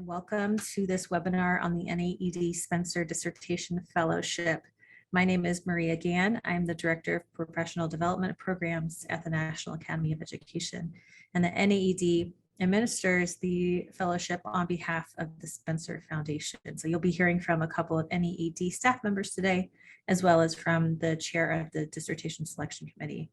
and welcome to this webinar on the NAEd Spencer Dissertation Fellowship. My name is Maria Gann. I'm the Director of Professional Development Programs at the National Academy of Education, and the NAEd administers the fellowship on behalf of the Spencer Foundation. So you'll be hearing from a couple of NAEd staff members today, as well as from the chair of the Dissertation Selection Committee.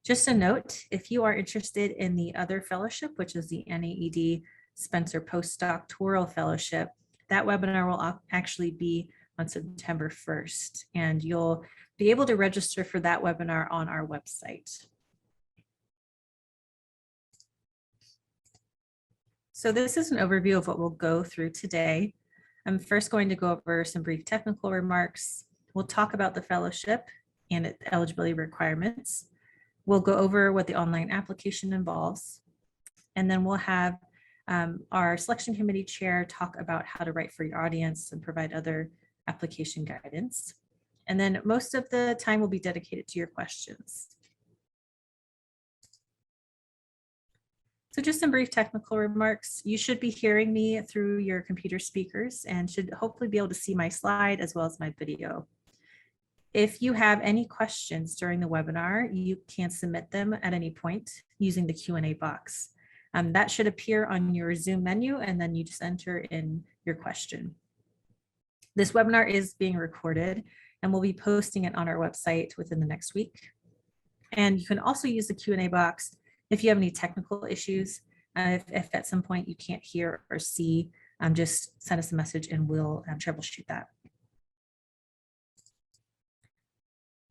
Just a note, if you are interested in the other fellowship, which is the NAEd Spencer Postdoctoral Fellowship, that webinar will actually be on September 1st, and you'll be able to register for that webinar on our website. So this is an overview of what we'll go through today. I'm first going to go over some brief technical remarks. We'll talk about the fellowship and its eligibility requirements. We'll go over what the online application involves, and then we'll have our selection committee chair talk about how to write for your audience and provide other application guidance. And then most of the time will be dedicated to your questions. So just some brief technical remarks. You should be hearing me through your computer speakers and should hopefully be able to see my slide as well as my video. If you have any questions during the webinar, you can submit them at any point using the Q&A box. That should appear on your Zoom menu, and then you just enter in your question. This webinar is being recorded, and we'll be posting it on our website within the next week. And you can also use the Q&A box if you have any technical issues. If at some point you can't hear or see, just send us a message and we'll troubleshoot that.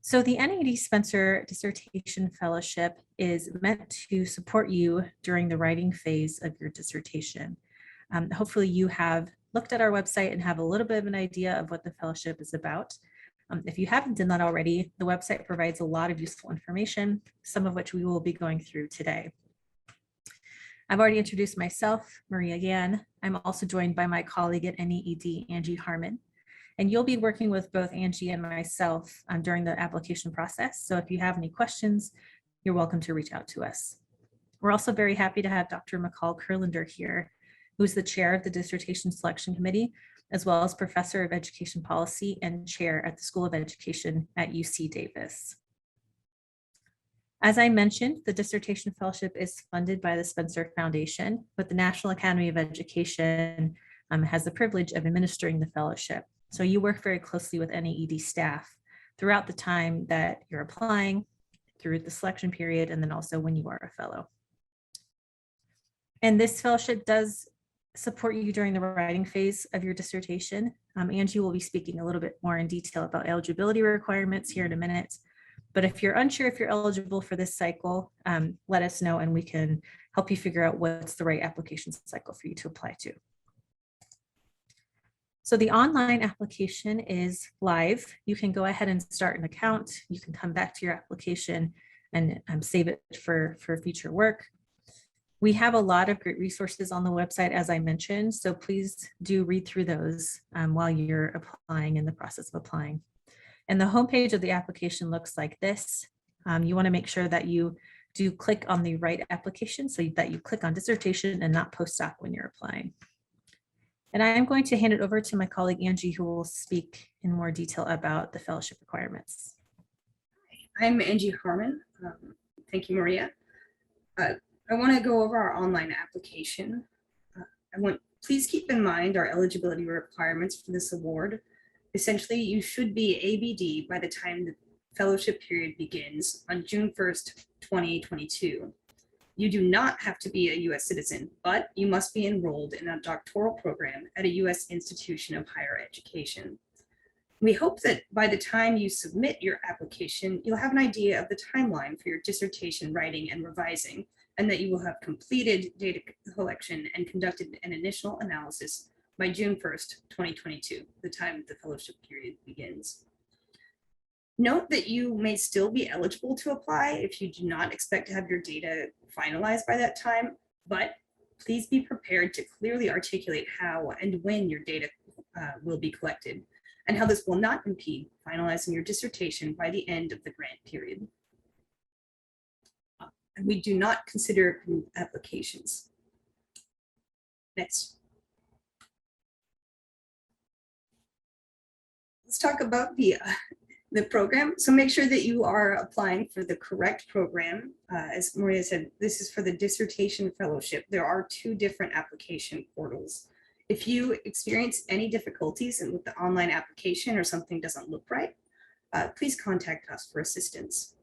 So the NAEd Spencer Dissertation Fellowship is meant to support you during the writing phase of your dissertation. Hopefully you have looked at our website and have a little bit of an idea of what the fellowship is about. If you haven't done that already, the website provides a lot of useful information, some of which we will be going through today. I've already introduced myself, Maria Gann. I'm also joined by my colleague at NAEd, Angie Harmon. And you'll be working with both Angie and myself during the application process. So if you have any questions, you're welcome to reach out to us. We're also very happy to have Dr. McCall Kurlander here, who's the chair of the Dissertation Selection Committee, as well as Professor of Education Policy and chair at the School of Education at UC Davis. As I mentioned, the Dissertation Fellowship is funded by the Spencer Foundation, but the National Academy of Education has the privilege of administering the fellowship. So you work very closely with NAEd staff throughout the time that you're applying, through the selection period, and then also when you are a fellow. And this fellowship does support you during the writing phase of your dissertation. Angie will be speaking a little bit more in detail about eligibility requirements here in a minute. But if you're unsure if you're eligible for this cycle, let us know and we can help you figure out what's the right application cycle for you to apply to. So the online application is live. You can go ahead and start an account. You can come back to your application and save it for future work. We have a lot of great resources on the website, as I mentioned, so please do read through those while you're applying, in the process of applying. And the homepage of the application looks like this. You want to make sure that you do click on the right application so that you click on dissertation and not postdoc when you're applying. And I am going to hand it over to my colleague Angie, who will speak in more detail about the fellowship requirements. I'm Angie Harmon. Thank you, Maria. I want to go over our online application. Please keep in mind our eligibility requirements for this award. Essentially, you should be ABD by the time the fellowship period begins on June 1st, 2022. You do not have to be a U.S. citizen, but you must be enrolled in a doctoral program at a U.S. institution of higher education. We hope that by the time you submit your application, you'll have an idea of the timeline for your dissertation writing and revising, and that you will have completed data collection and conducted an initial analysis by June 1st, 2022, the time the fellowship period begins. Note that you may still be eligible to apply if you do not expect to have your data finalized by that time, but please be prepared to clearly articulate how and when your data will be collected, and how this will not impede finalizing your dissertation by the end of the grant period. And we do not consider group applications. Next. let's talk about the program. So make sure that you are applying for the correct program. As Maria said, this is for the Dissertation Fellowship. There are 2 different application portals. If you experience any difficulties with the online application or something doesn't look right, please contact us for assistance.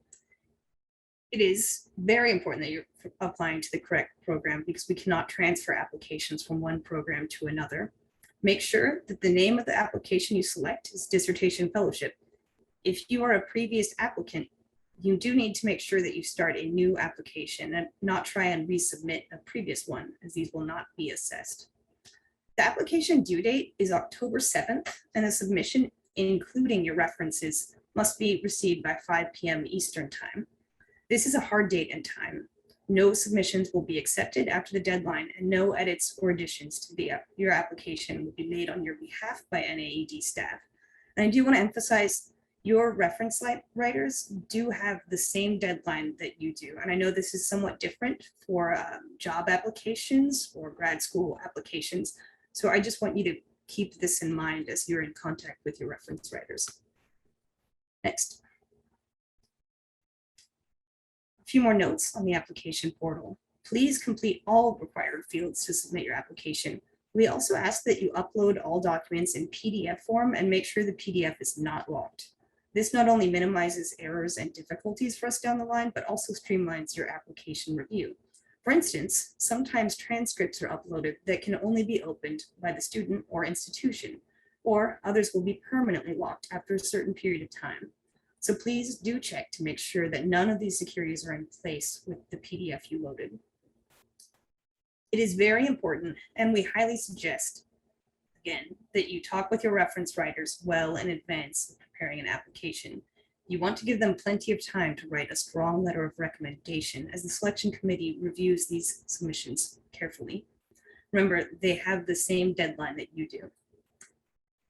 It is very important that you're applying to the correct program because we cannot transfer applications from one program to another. Make sure that the name of the application you select is Dissertation Fellowship. If you are a previous applicant, you do need to make sure that you start a new application and not try and resubmit a previous one, as these will not be assessed. The application due date is October 7th, and the submission, including your references, must be received by 5 p.m. Eastern Time. This is a hard date and time. No submissions will be accepted after the deadline, and no edits or additions to your application will be made on your behalf by NAEd staff. And I do want to emphasize, your reference writers do have the same deadline that you do. And I know this is somewhat different for job applications or grad school applications. So I just want you to keep this in mind as you're in contact with your reference writers. Next. A few more notes on the application portal. Please complete all required fields to submit your application. We also ask that you upload all documents in PDF form and make sure the PDF is not locked. This not only minimizes errors and difficulties for us down the line, but also streamlines your application review. For instance, sometimes transcripts are uploaded that can only be opened by the student or institution, or others will be permanently locked after a certain period of time. So please do check to make sure that none of these securities are in place with the PDF you loaded. It is very important, and we highly suggest, again, that you talk with your reference writers well in advance of preparing an application. You want to give them plenty of time to write a strong letter of recommendation as the selection committee reviews these submissions carefully. Remember, they have the same deadline that you do.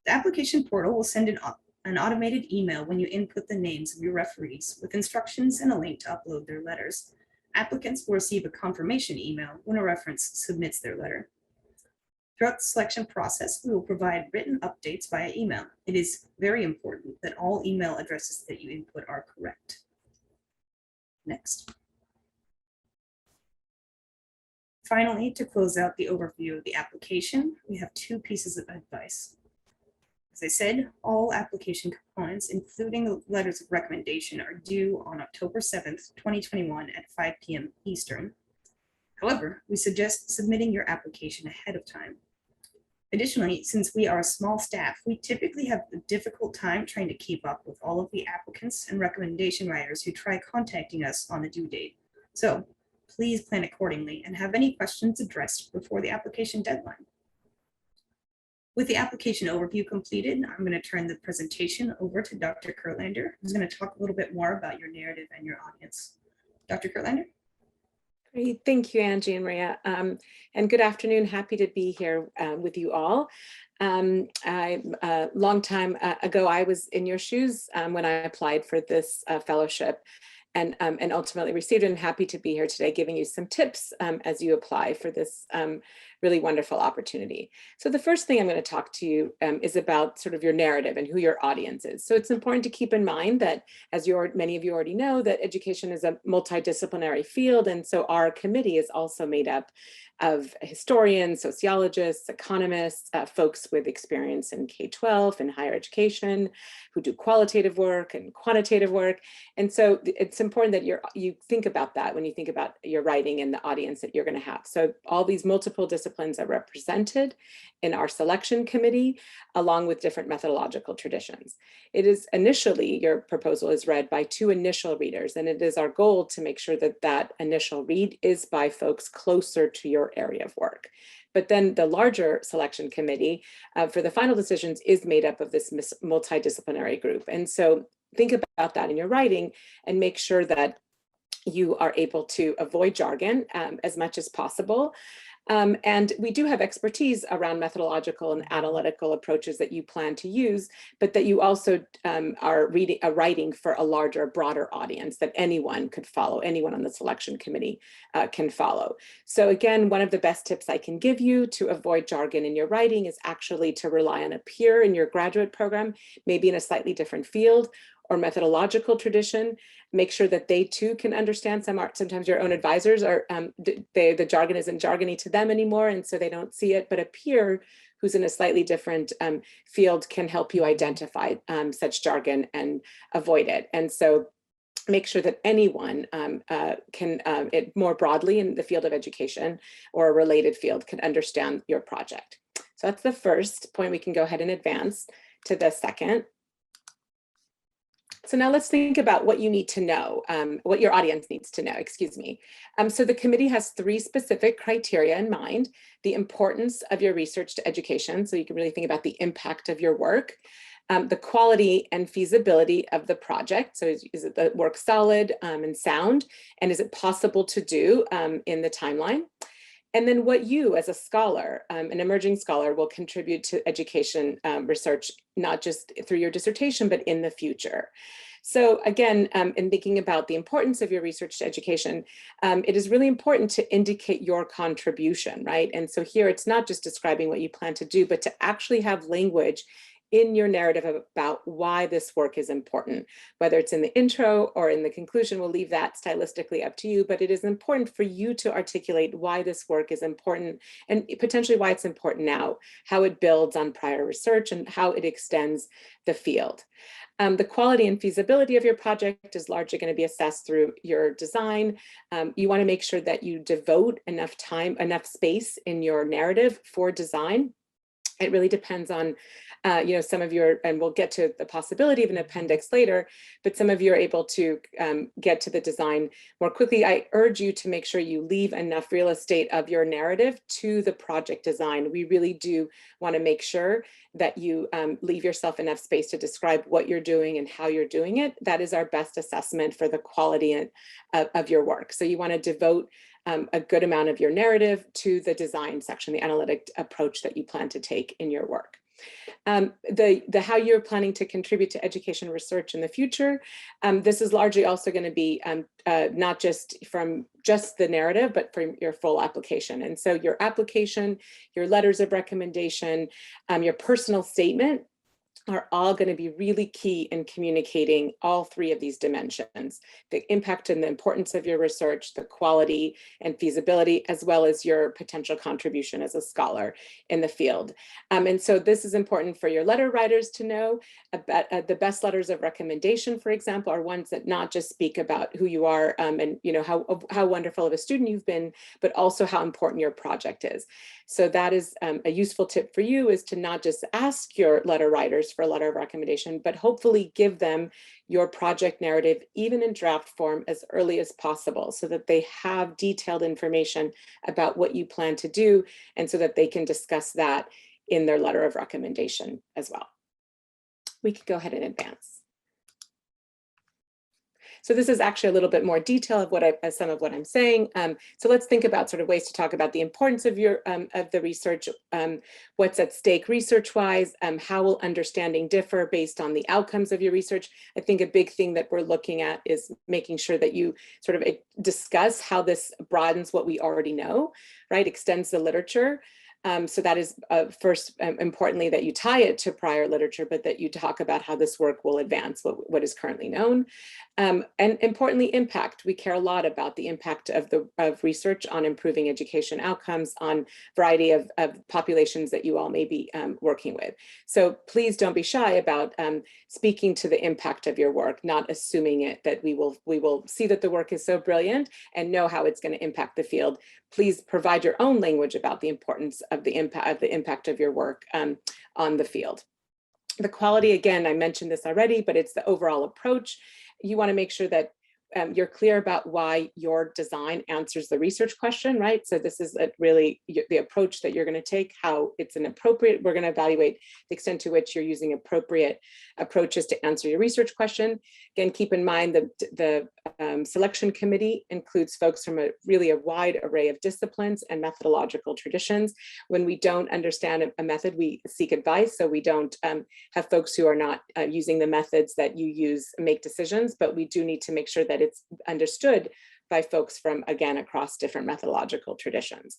The application portal will send an automated email when you input the names of your referees with instructions and a link to upload their letters. Applicants will receive a confirmation email when a reference submits their letter. Throughout the selection process, we will provide written updates via email. It is very important that all email addresses that you input are correct. Next. Finally, to close out the overview of the application, we have 2 pieces of advice. As I said, all application components, including the letters of recommendation, are due on October 7th, 2021 at 5 p.m. Eastern. However, we suggest submitting your application ahead of time. Additionally, since we are a small staff, we typically have a difficult time trying to keep up with all of the applicants and recommendation writers who try contacting us on the due date. So please plan accordingly and have any questions addressed before the application deadline. With the application overview completed, I'm going to turn the presentation over to Dr. Kurtlander, who's going to talk a little bit more about your narrative and your audience. Dr. Kurtlander? Great, thank you, Angie and Maria. And good afternoon, happy to be here with you all. A long time ago, I was in your shoes when I applied for this fellowship and ultimately received it, and happy to be here today giving you some tips as you apply for this really wonderful opportunity. So the first thing I'm going to talk to you is about sort of your narrative and who your audience is. So it's important to keep in mind that, as many of you already know, that education is a multidisciplinary field, and so our committee is also made up of historians, sociologists, economists, folks with experience in K-12 and higher education, who do qualitative work and quantitative work. And so it's important that you think about that when you think about your writing and the audience that you're going to have. So all these multiple disciplines are represented in our selection committee, along with different methodological traditions. It is initially, your proposal is read by 2 initial readers, and it is our goal to make sure that that initial read is by folks closer to your area of work. But then the larger selection committee for the final decisions is made up of this multidisciplinary group. And so think about that in your writing and make sure that you are able to avoid jargon as much as possible. And we do have expertise around methodological and analytical approaches that you plan to use, but that you also are writing for a larger, broader audience that anyone could follow, anyone on the selection committee can follow. So again, one of the best tips I can give you to avoid jargon in your writing is actually to rely on a peer in your graduate program, maybe in a slightly different field or methodological tradition. Make sure that they too can understand. Sometimes your own advisors are, the jargon isn't jargony to them anymore, and so they don't see it, but a peer who's in a slightly different field can help you identify such jargon and avoid it. And so make sure that anyone can, more broadly in the field of education or a related field, can understand your project. So that's the first point. We can go ahead and advance to the second. So now let's think about what you need to know, what your audience needs to know, excuse me. So the committee has 3 specific criteria in mind: the importance of your research to education, so you can really think about the impact of your work, the quality and feasibility of the project, so is it the work solid and sound, and is it possible to do in the timeline? And then what you as a scholar, an emerging scholar, will contribute to education research, not just through your dissertation, but in the future. So again, in thinking about the importance of your research to education, it is really important to indicate your contribution, right? And so here it's not just describing what you plan to do, but to actually have language in your narrative about why this work is important, whether it's in the intro or in the conclusion. We'll leave that stylistically up to you, but it is important for you to articulate why this work is important and potentially why it's important now, how it builds on prior research and how it extends the field. The quality and feasibility of your project is largely going to be assessed through your design. You want to make sure that you devote enough time, enough space in your narrative for design. It really depends on, some of your, and we'll get to the possibility of an appendix later, but some of you are able to get to the design more quickly. I urge you to make sure you leave enough real estate of your narrative to the project design. We really do want to make sure that you leave yourself enough space to describe what you're doing and how you're doing it. That is our best assessment for the quality of your work. So you want to devote a good amount of your narrative to the design section, the analytic approach that you plan to take in your work. How you're planning to contribute to education research in the future. This is largely also going to be not just from just the narrative, but from your full application. And so your application, your letters of recommendation, your personal statement are all going to be really key in communicating all 3 of these dimensions: the impact and the importance of your research, the quality and feasibility, as well as your potential contribution as a scholar in the field. And so this is important for your letter writers to know. About the best letters of recommendation, for example, are ones that not just speak about who you are and how wonderful of a student you've been, but also how important your project is. So that is a useful tip for you, is to not just ask your letter writers for a letter of recommendation, but hopefully give them your project narrative, even in draft form, as early as possible, so that they have detailed information about what you plan to do, and so that they can discuss that in their letter of recommendation as well. We can go ahead and advance. So this is actually a little bit more detail of some of what I'm saying. So let's think about sort of ways to talk about the importance of your of the research, what's at stake research-wise, how will understanding differ based on the outcomes of your research. I think a big thing that we're looking at is making sure that you sort of discuss how this broadens what we already know, right? Extends the literature. So that is first, importantly, that you tie it to prior literature, but that you talk about how this work will advance what is currently known. And importantly, impact. We care a lot about the impact of research on improving education outcomes on a variety of populations that you all may be working with. So please don't be shy about speaking to the impact of your work, not assuming it that we will see that the work is so brilliant and know how it's going to impact the field. Please provide your own language about the importance of the impact of your work on the field. The quality, again, I mentioned this already, but it's the overall approach. You want to make sure that you're clear about why your design answers the research question, right? So this is really the approach that you're going to take, how it's an appropriate, we're going to evaluate the extent to which you're using appropriate approaches to answer your research question. Again, keep in mind that the selection committee includes folks from really a wide array of disciplines and methodological traditions. When we don't understand a method, we seek advice. So we don't have folks who are not using the methods that you use make decisions, but we do need to make sure that it's understood by folks from, again, across different methodological traditions.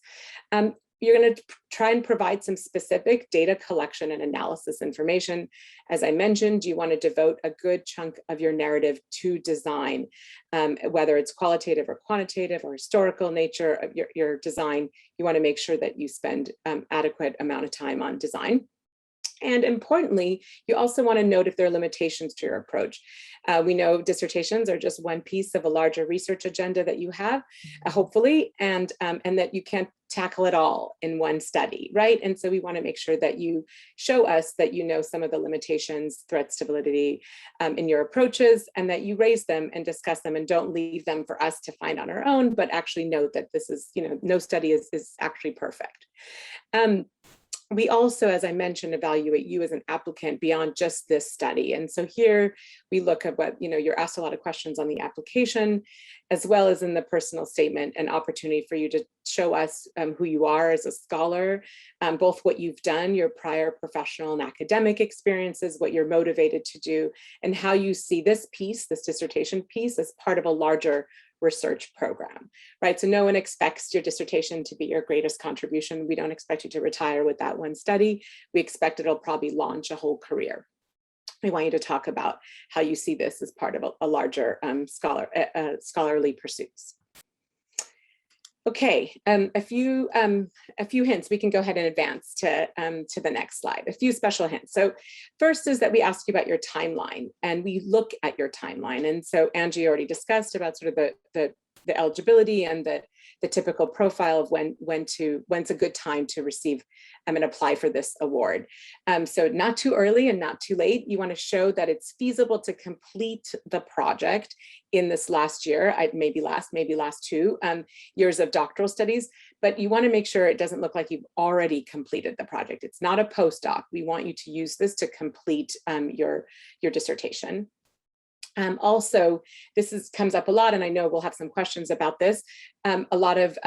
You're going to try and provide some specific data collection and analysis information. As I mentioned, you want to devote a good chunk of your narrative to design, whether it's qualitative or quantitative or historical nature of your design. You want to make sure that you spend adequate amount of time on design. And importantly, you also want to note if there are limitations to your approach. We know dissertations are just one piece of a larger research agenda that you have, hopefully, and that you can't tackle it all in one study, right? And so we want to make sure that you show us that you know some of the limitations, threats to validity in your approaches, and that you raise them and discuss them and don't leave them for us to find on our own, but actually note that this is, no study is actually perfect. We also, as I mentioned, evaluate you as an applicant beyond just this study. And so here we look at what, you're asked a lot of questions on the application, as well as in the personal statement, an opportunity for you to show us who you are as a scholar, both what you've done, your prior professional and academic experiences, what you're motivated to do, and how you see this piece, this dissertation piece, as part of a larger research program, right? So no one expects your dissertation to be your greatest contribution. We don't expect you to retire with that one study. We expect it'll probably launch a whole career. We want you to talk about how you see this as part of a larger scholarly pursuits. Okay, a few hints. We can go ahead and advance to the next slide. A few special hints. So first is that we ask you about your timeline, and we look at your timeline. And so Angie already discussed about sort of the eligibility and the typical profile of when's a good time to receive and apply for this award. So not too early and not too late. You want to show that it's feasible to complete the project in this last year, maybe last 2 years of doctoral studies, but you want to make sure it doesn't look like you've already completed the project. It's not a postdoc. We want you to use this to complete your dissertation. Also, this comes up a lot, and I know we'll have some questions about this. A lot of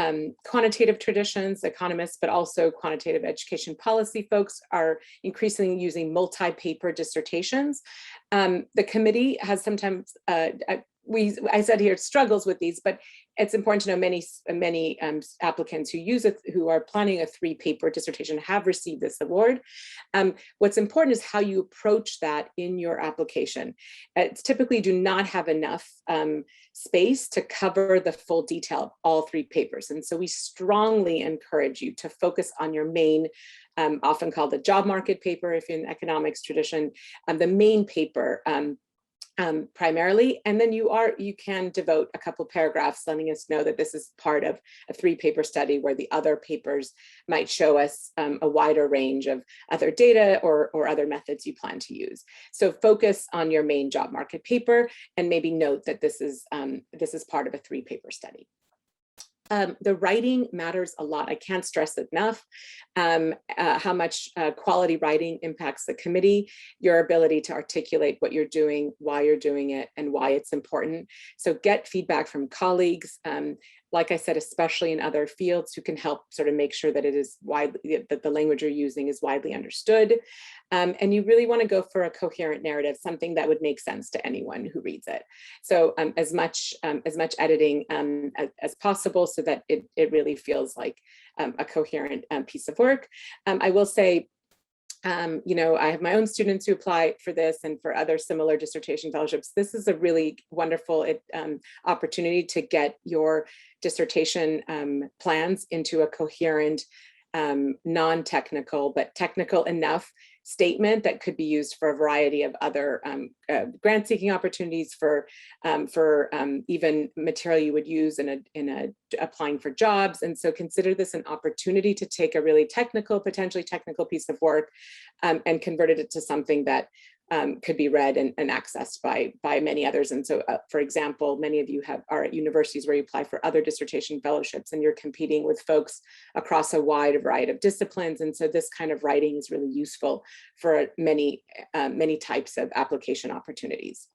quantitative traditions, economists, but also quantitative education policy folks are increasingly using multi-paper dissertations. The committee has sometimes, I said here, struggles with these, but it's important to know many applicants who use it, who are planning a 3-paper dissertation, have received this award. What's important is how you approach that in your application. It's typically do not have enough space to cover the full detail of all 3 papers. And so we strongly encourage you to focus on your main, often called the job market paper, if you're in the economics tradition, the main paper, primarily, and then you can devote a couple paragraphs letting us know that this is part of a 3-paper study where the other papers might show us a wider range of other data or other methods you plan to use. So focus on your main job market paper and maybe note that this is part of a 3-paper study. The writing matters a lot. I can't stress it enough how much quality writing impacts the committee, your ability to articulate what you're doing, why you're doing it, and why it's important. So get feedback from colleagues, like I said, especially in other fields, who can help sort of make sure that it is that the language you're using is widely understood. And you really want to go for a coherent narrative, something that would make sense to anyone who reads it. So as much editing as possible, so that it really feels like a coherent piece of work. I will say, I have my own students who apply for this and for other similar dissertation fellowships. This is a really wonderful opportunity to get your dissertation plans into a coherent, non-technical, but technical enough statement that could be used for a variety of other grant seeking opportunities, for even material you would use in applying for jobs. And so consider this an opportunity to take a really potentially technical piece of work and convert it to something that could be read and accessed by many others. And so, for example, many of you are at universities where you apply for other dissertation fellowships, and you're competing with folks across a wide variety of disciplines. And so this kind of writing is really useful for many types of application opportunities.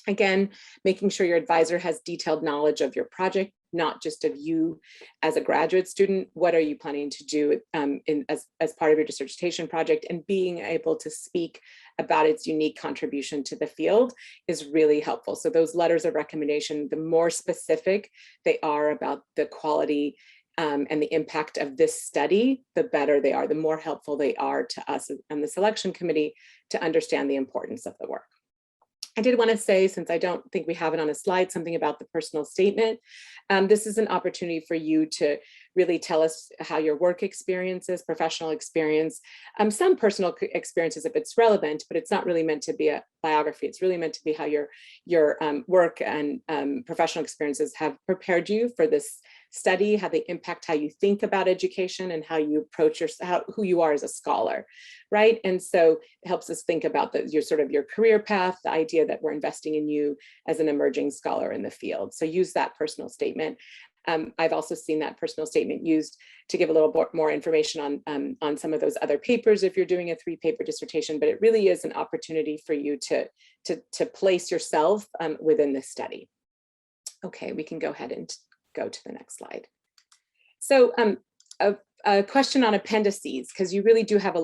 Again, making sure your advisor has detailed knowledge of your project, not just of you as a graduate student. What are you planning to do as part of your dissertation project, and being able to speak about its unique contribution to the field is really helpful. So those letters of recommendation, the more specific they are about the quality and the impact of this study, the better they are, the more helpful they are to us and the selection committee to understand the importance of the work. I did want to say, since I don't think we have it on a slide, something about the personal statement. This is an opportunity for you to really tell us how your work experience is, professional experience, some personal experiences if it's relevant, but it's not really meant to be a biography. It's really meant to be how your work and professional experiences have prepared you for this study, how they impact how you think about education and how you approach who you are as a scholar, right? And so it helps us think about your career path, the idea that we're investing in you as an emerging scholar in the field. So use that personal statement. I've also seen that personal statement used to give a little more information on some of those other papers if you're doing a 3-paper dissertation, but it really is an opportunity for you to place yourself within this study. Okay, we can go ahead and go to the next slide. So a question on appendices, because you really do have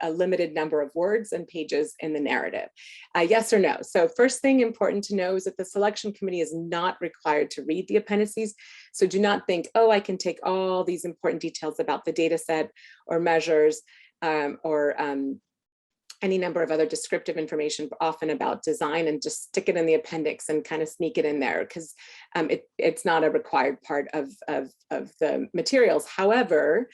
a limited number of words and pages in the narrative. Yes or no? So first thing important to know is that the selection committee is not required to read the appendices. So do not think, oh, I can take all these important details about the data set or measures or any number of other descriptive information, often about design, and just stick it in the appendix and kind of sneak it in there, because it's not a required part of the materials. However,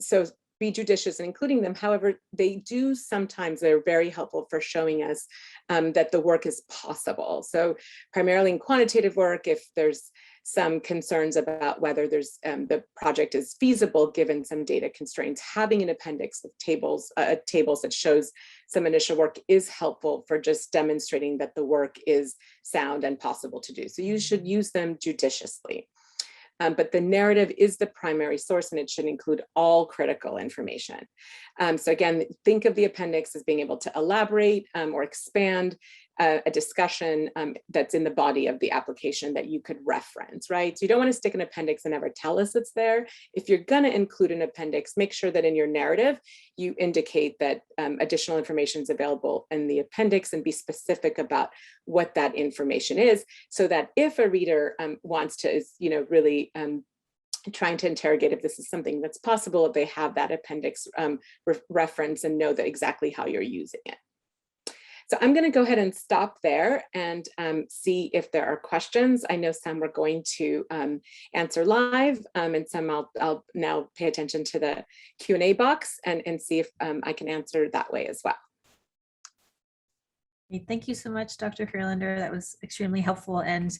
so be judicious in including them. However, they're very helpful for showing us that the work is possible. So primarily in quantitative work, if there's some concerns about whether the project is feasible given some data constraints, having an appendix with tables that shows some initial work is helpful for just demonstrating that the work is sound and possible to do. So you should use them judiciously. But the narrative is the primary source, and it should include all critical information. So again, think of the appendix as being able to elaborate or expand a discussion that's in the body of the application that you could reference, right? So you don't want to stick an appendix and never tell us it's there. If you're going to include an appendix, make sure that in your narrative, you indicate that additional information is available in the appendix, and be specific about what that information is, so that if a reader wants to, really trying to interrogate if this is something that's possible, if they have that appendix reference and know that exactly how you're using it. So I'm going to go ahead and stop there and see if there are questions. I know some we're going to answer live, and some I'll now pay attention to the Q&A box and see if I can answer that way as well. Thank you so much, Dr. Freelander. That was extremely helpful, and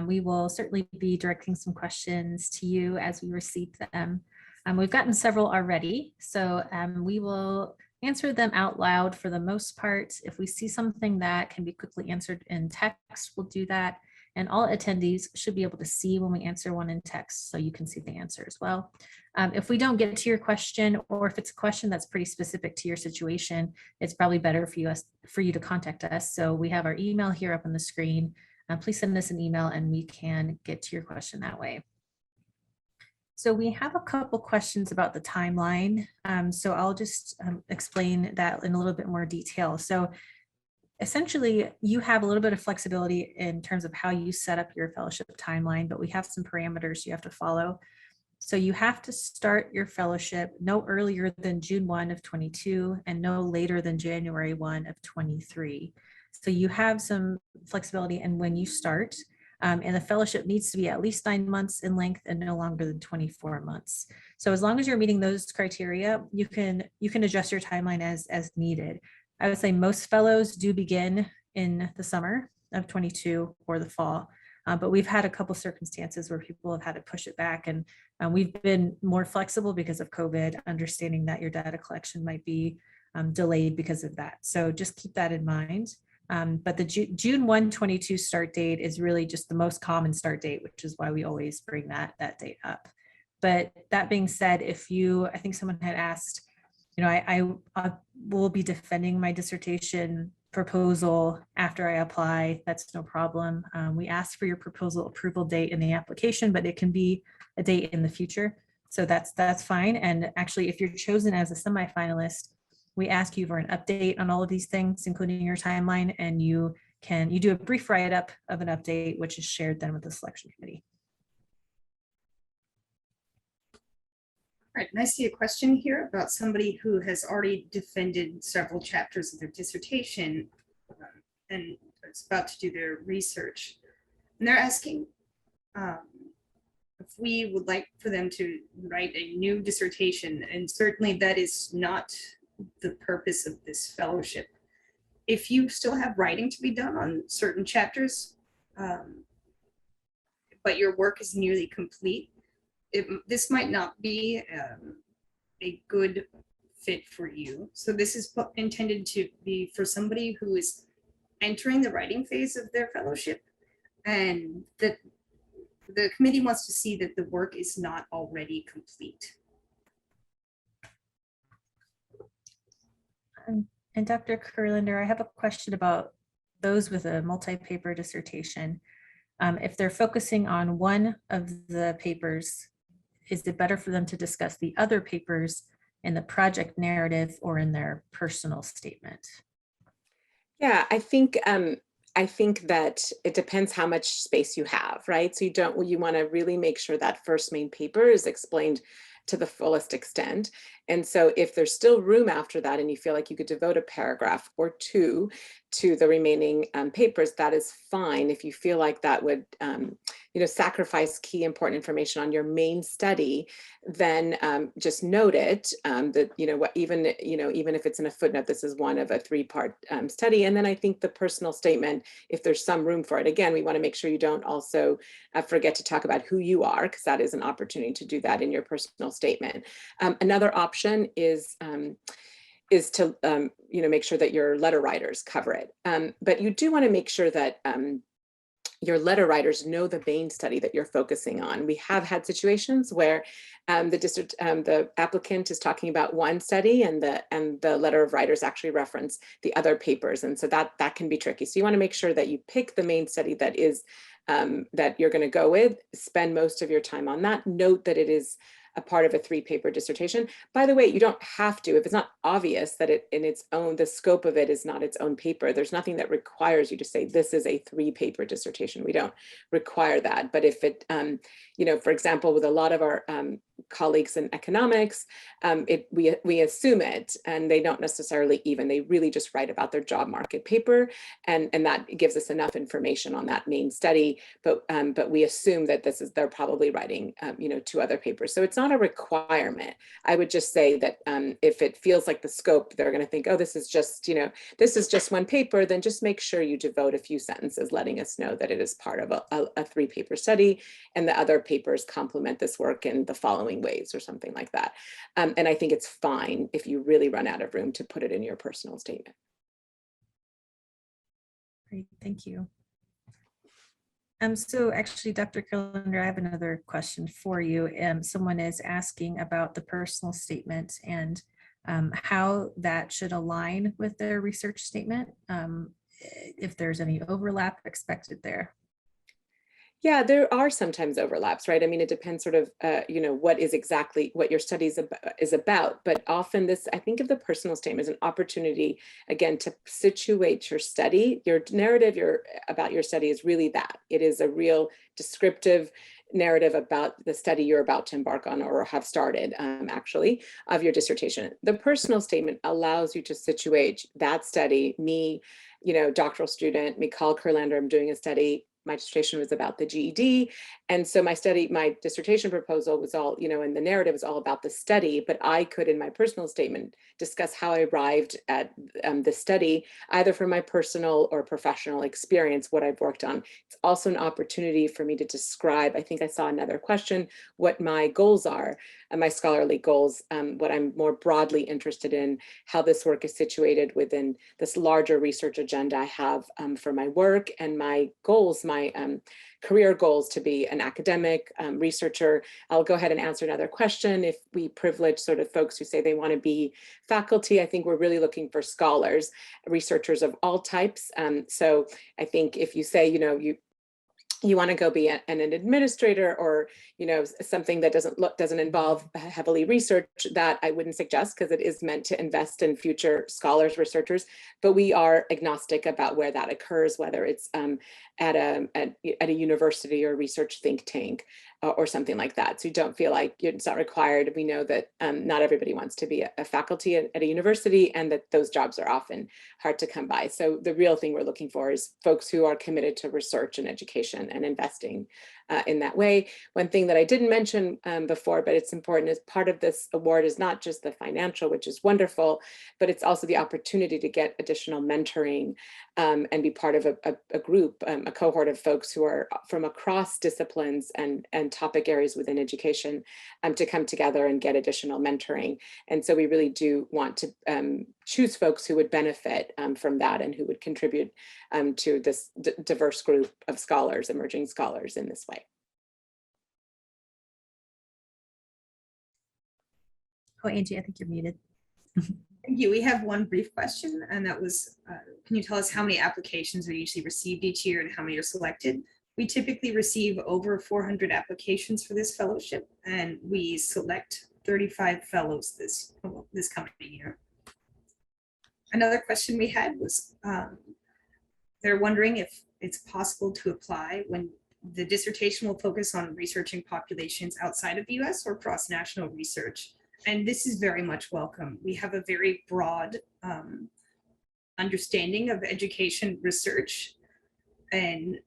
we will certainly be directing some questions to you as we receive them. We've gotten several already, so we will answer them out loud for the most part. If we see something that can be quickly answered in text, we'll do that. And all attendees should be able to see when we answer one in text, so you can see the answer as well. If we don't get to your question, or if it's a question that's pretty specific to your situation, it's probably better for you to contact us. So we have our email here up on the screen. Please send us an email and we can get to your question that way. So we have a couple questions about the timeline. So I'll just explain that in a little bit more detail. So essentially, you have a little bit of flexibility in terms of how you set up your fellowship timeline, but we have some parameters you have to follow. So you have to start your fellowship no earlier than June 1 of 22 and no later than January 1 of 23. So you have some flexibility in when you start, and the fellowship needs to be at least 9 months in length and no longer than 24 months. So as long as you're meeting those criteria, you can adjust your timeline as needed. I would say most fellows do begin in the summer of 22 or the fall, but we've had a couple circumstances where people have had to push it back, and we've been more flexible because of COVID, understanding that your data collection might be delayed because of that. So just keep that in mind. But the June 1, 22 start date is really just the most common start date, which is why we always bring that date up. But that being said, I think someone had asked, I will be defending my dissertation proposal after I apply, that's no problem. We ask for your proposal approval date in the application, but it can be a date in the future. So that's fine. And actually, if you're chosen as a semifinalist, we ask you for an update on all of these things, including your timeline, and you do a brief write-up of an update, which is shared then with the selection committee. All right, and I see a question here about somebody who has already defended several chapters of their dissertation and is about to do their research. And they're asking if we would like for them to write a new dissertation, and certainly that is not the purpose of this fellowship. If you still have writing to be done on certain chapters, but your work is nearly complete, this might not be a good fit for you. So this is intended to be for somebody who is entering the writing phase of their fellowship, and that the committee wants to see that the work is not already complete. And Dr. Kurlander, I have a question about those with a multi-paper dissertation. If they're focusing on one of the papers, is it better for them to discuss the other papers in the project narrative or in their personal statement? Yeah, I think that it depends how much space you have, right? So you want to really make sure that first main paper is explained to the fullest extent. And so if there's still room after that and you feel like you could devote a paragraph or two to the remaining papers, that is fine. If you feel like that would sacrifice key important information on your main study, then just note it that even if it's in a footnote, this is one of a 3-part study. And then I think the personal statement, if there's some room for it, again, we want to make sure you don't also forget to talk about who you are, because that is an opportunity to do that in your personal statement. Another option is to make sure that your letter writers cover it. But you do want to make sure that your letter writers know the main study that you're focusing on. We have had situations where the applicant is talking about one study and the letter of writers actually reference the other papers, and so that can be tricky. So you want to make sure that you pick the main study that is that you're going to go with, spend most of your time on that. Note that it is a part of a 3-paper dissertation. By the way, you don't have to, if it's not obvious that the scope of it is not its own paper, there's nothing that requires you to say this is a 3-paper dissertation. We don't require that. But if it, for example, with a lot of our colleagues in economics, we assume it, and they don't necessarily they really just write about their job market paper, and that gives us enough information on that main study. But we assume that they're probably writing 2 other papers. So it's not a requirement. I would just say that if it feels like the scope, they're going to think, oh, this is just one paper, then just make sure you devote a few sentences letting us know that it is part of a 3-paper study, and the other papers complement this work in the following ways or something like that. And I think it's fine if you really run out of room to put it in your personal statement. Great, thank you. So actually, Dr. Kurlander, I have another question for you. Someone is asking about the personal statement and how that should align with their research statement, if there's any overlap expected there. Yeah, there are sometimes overlaps, right? I mean, it depends sort of, what is exactly what your study is about. But often I think of the personal statement as an opportunity, again, to situate your study. Your narrative about your study is really that. It is a real descriptive narrative about the study you're about to embark on or have started, actually, of your dissertation. The personal statement allows you to situate that study. Me, doctoral student, Mikal Kurlander, I'm doing a study. My dissertation was about the GED. And so my dissertation proposal was all, and the narrative was all about the study, but I could, in my personal statement, discuss how I arrived at the study, either from my personal or professional experience, what I've worked on. It's also an opportunity for me to describe, I think I saw another question, what my goals are, my scholarly goals, what I'm more broadly interested in, how this work is situated within this larger research agenda I have for my work, and my goals my career goals to be an academic researcher. I'll go ahead and answer another question. If we privilege sort of folks who say they want to be faculty, I think we're really looking for scholars, researchers of all types. So I think if you say, you want to go be an administrator, or something that doesn't involve heavily research, that I wouldn't suggest, because it is meant to invest in future scholars, researchers. But we are agnostic about where that occurs, whether it's at a university or research think tank or something like that. So you don't feel like it's not required. We know that not everybody wants to be a faculty at a university, and that those jobs are often hard to come by. So the real thing we're looking for is folks who are committed to research and education and investing in that way. One thing that I didn't mention before, but it's important, is part of this award is not just the financial, which is wonderful, but it's also the opportunity to get additional mentoring and be part of a group, a cohort of folks who are from across disciplines and topic areas within education, to come together and get additional mentoring. And so we really do want to choose folks who would benefit from that, and who would contribute to this diverse group of scholars, emerging scholars, in this way. Oh, Angie, I think you're muted. Thank you. We have one brief question, and that was, can you tell us how many applications are usually received each year and how many are selected? We typically receive over 400 applications for this fellowship, and we select 35 fellows this coming year. Another question we had was, they're wondering if it's possible to apply when the dissertation will focus on researching populations outside of the US or cross-national research. And this is very much welcome. We have a very broad understanding of education research. And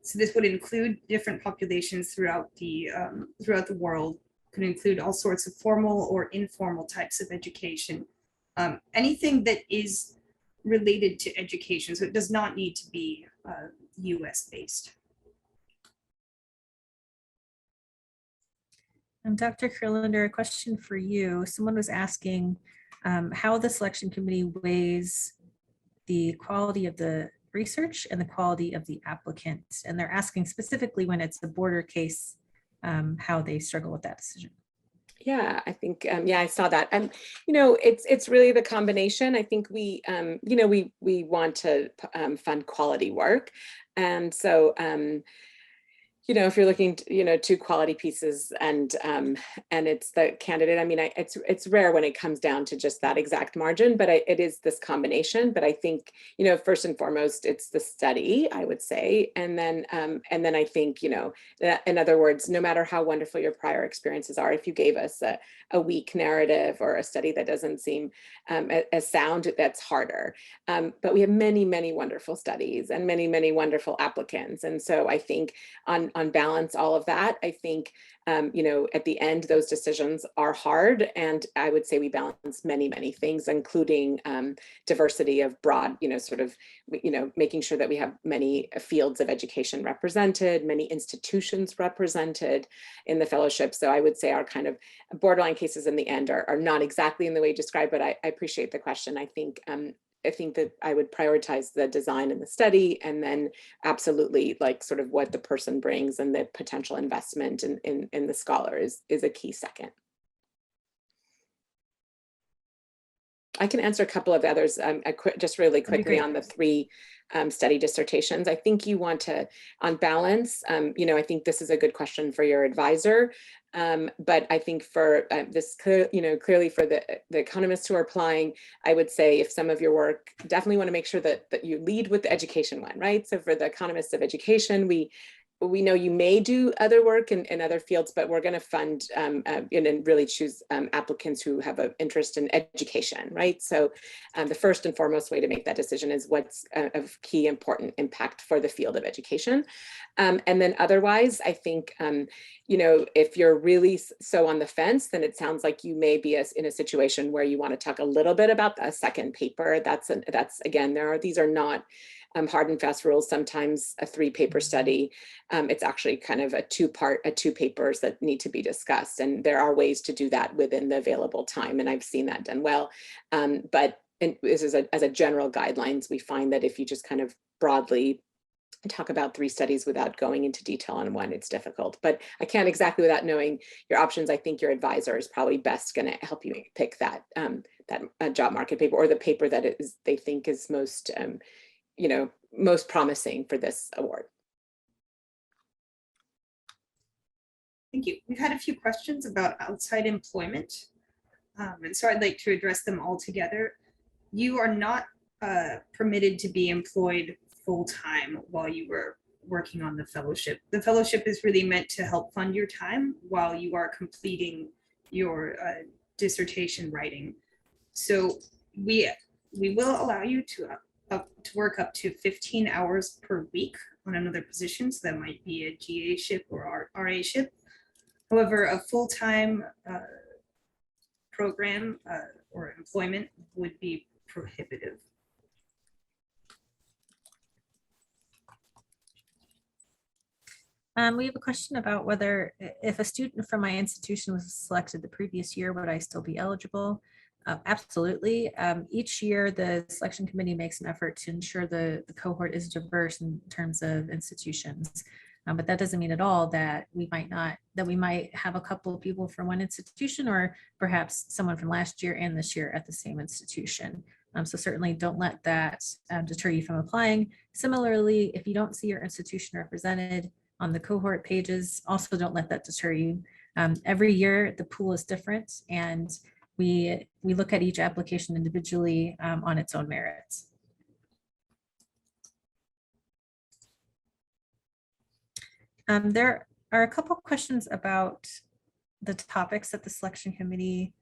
so this would include different populations throughout the world, could include all sorts of formal or informal types of education. Anything that is related to education. So it does not need to be US based. Dr. Kurlander, a question for you. Someone was asking how the selection committee weighs the quality of the research and the quality of the applicant. And they're asking specifically when it's a border case, how they struggle with that decision. Yeah, I think, yeah, I saw that. It's really the combination. I think we want to fund quality work. And so, if you're looking to quality pieces and it's the candidate, I mean, it's rare when it comes down to just that exact margin, but it is this combination. But I think, first and foremost, it's the study, I would say. And then I think, that, in other words, no matter how wonderful your prior experiences are, if you gave us a weak narrative or a study that doesn't seem as sound, that's harder. But we have many, many wonderful studies and many, many wonderful applicants. And so I think on balance, all of that, I think, at the end, those decisions are hard. And I would say we balance many, many things, including diversity of broad, making sure that we have many fields of education represented, many institutions represented in the fellowship. So I would say our kind of borderline cases in the end are not exactly in the way you described, but I appreciate the question. I think that I would prioritize the design and the study, and then absolutely like sort of what the person brings and the potential investment in the scholar is a key second. I can answer a couple of others just really quickly on the 3 study dissertations. I think you want to, on balance, I think this is a good question for your advisor. But I think for this, clearly for the economists who are applying, I would say if some of your work, definitely want to make sure that you lead with the education one, right? So for the economists of education, we know you may do other work in other fields, but we're going to fund and really choose applicants who have an interest in education, right? So the first and foremost way to make that decision is what's of key important impact for the field of education. And then otherwise, I think, if you're really so on the fence, then it sounds like you may be in a situation where you want to talk a little bit about a second paper. That's again, these are not hard and fast rules. Sometimes a 3-paper study, it's actually kind of a 2 papers that need to be discussed. And there are ways to do that within the available time. And I've seen that done well. But this is as a general guidelines, we find that if you just kind of broadly talk about 3 studies without going into detail on one. It's difficult, but I can't exactly without knowing your options. I think your advisor is probably best going to help you pick that job market paper, or the paper that they think is most, most promising for this award. Thank you. We've had a few questions about outside employment, and so I'd like to address them all together. You are not permitted to be employed full-time while you were working on the fellowship. The fellowship is really meant to help fund your time while you are completing your dissertation writing. So we will allow you to work up to 15 hours per week on another position. So that might be a GA-ship or RA-ship. However, a full-time program or employment would be prohibitive. We have a question about whether, if a student from my institution was selected the previous year, would I still be eligible? Absolutely. Each year, the selection committee makes an effort to ensure the cohort is diverse in terms of institutions. But that doesn't mean at all that we might have a couple of people from one institution, or perhaps someone from last year and this year at the same institution. So certainly don't let that deter you from applying. Similarly, if you don't see your institution represented on the cohort pages, also don't let that deter you. Every year the pool is different, and we look at each application individually on its own merits. There are a couple questions about the topics that the selection committee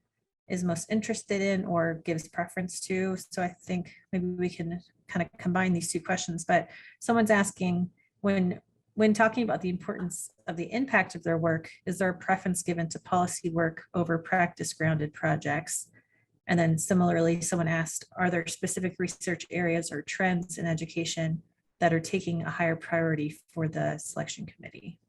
is most interested in or gives preference to. So I think maybe we can kind of combine these 2 questions, but someone's asking, when talking about the importance of the impact of their work, is there a preference given to policy work over practice grounded projects? And then similarly, someone asked, are there specific research areas or trends in education that are taking a higher priority for the selection committee?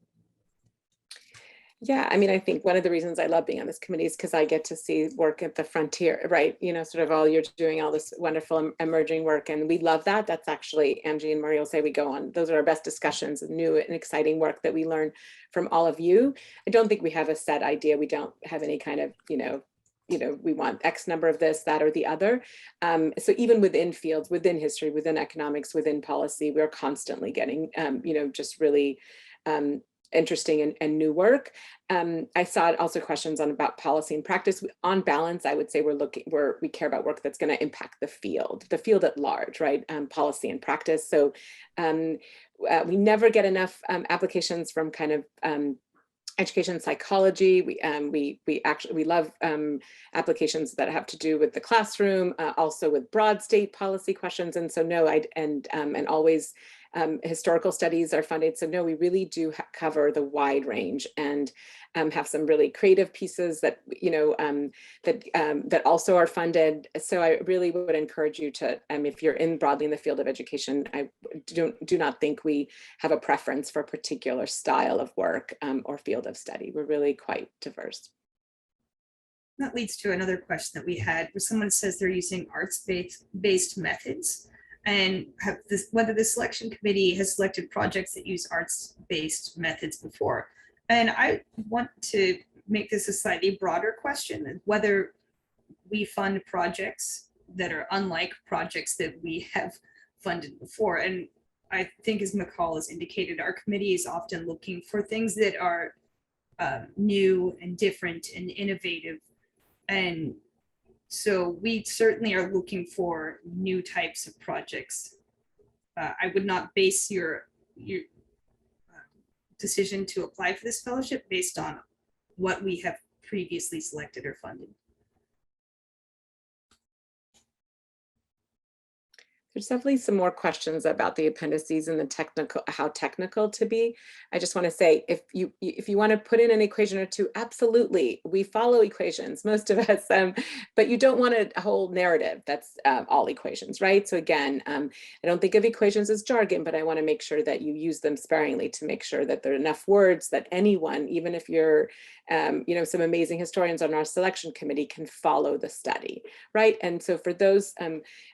Yeah, I mean, I think one of the reasons I love being on this committee is because I get to see work at the frontier, right? Sort of all you're doing all this wonderful emerging work, and we love that. That's actually, Angie and Maria will say, we go on, those are our best discussions of new and exciting work that we learn from all of you. I don't think we have a set idea. We don't have any kind of, we want X number of this, that, or the other. So even within fields, within history, within economics, within policy, we're constantly getting, just really interesting and new work. I saw also questions about policy and practice. On balance, I would say we care about work that's going to impact the field at large, right? Policy and practice. So we never get enough applications from kind of education psychology. We love applications that have to do with the classroom, also with broad state policy questions. And so no, and always historical studies are funded. So no, we really do cover the wide range, and have some really creative pieces that, that also are funded. So I really would encourage you to, if you're broadly in the field of education, I do not think we have a preference for a particular style of work or field of study. We're really quite diverse. That leads to another question that we had, where someone says they're using arts-based methods, and whether the selection committee has selected projects that use arts-based methods before. And I want to make this a slightly broader question, whether we fund projects that are unlike projects that we have funded before. And I think, as McCall has indicated, our committee is often looking for things that are new and different and innovative. And so we certainly are looking for new types of projects. I would not base your decision to apply for this fellowship based on what we have previously selected or funded. There's definitely some more questions about the appendices and how technical to be. I just want to say, if you want to put in an equation or two, absolutely, we follow equations, most of us, but you don't want a whole narrative that's all equations, right? So again, I don't think of equations as jargon, but I want to make sure that you use them sparingly to make sure that there are enough words that anyone, even if you're, some amazing historians on our selection committee, can follow the study, right? And so for those,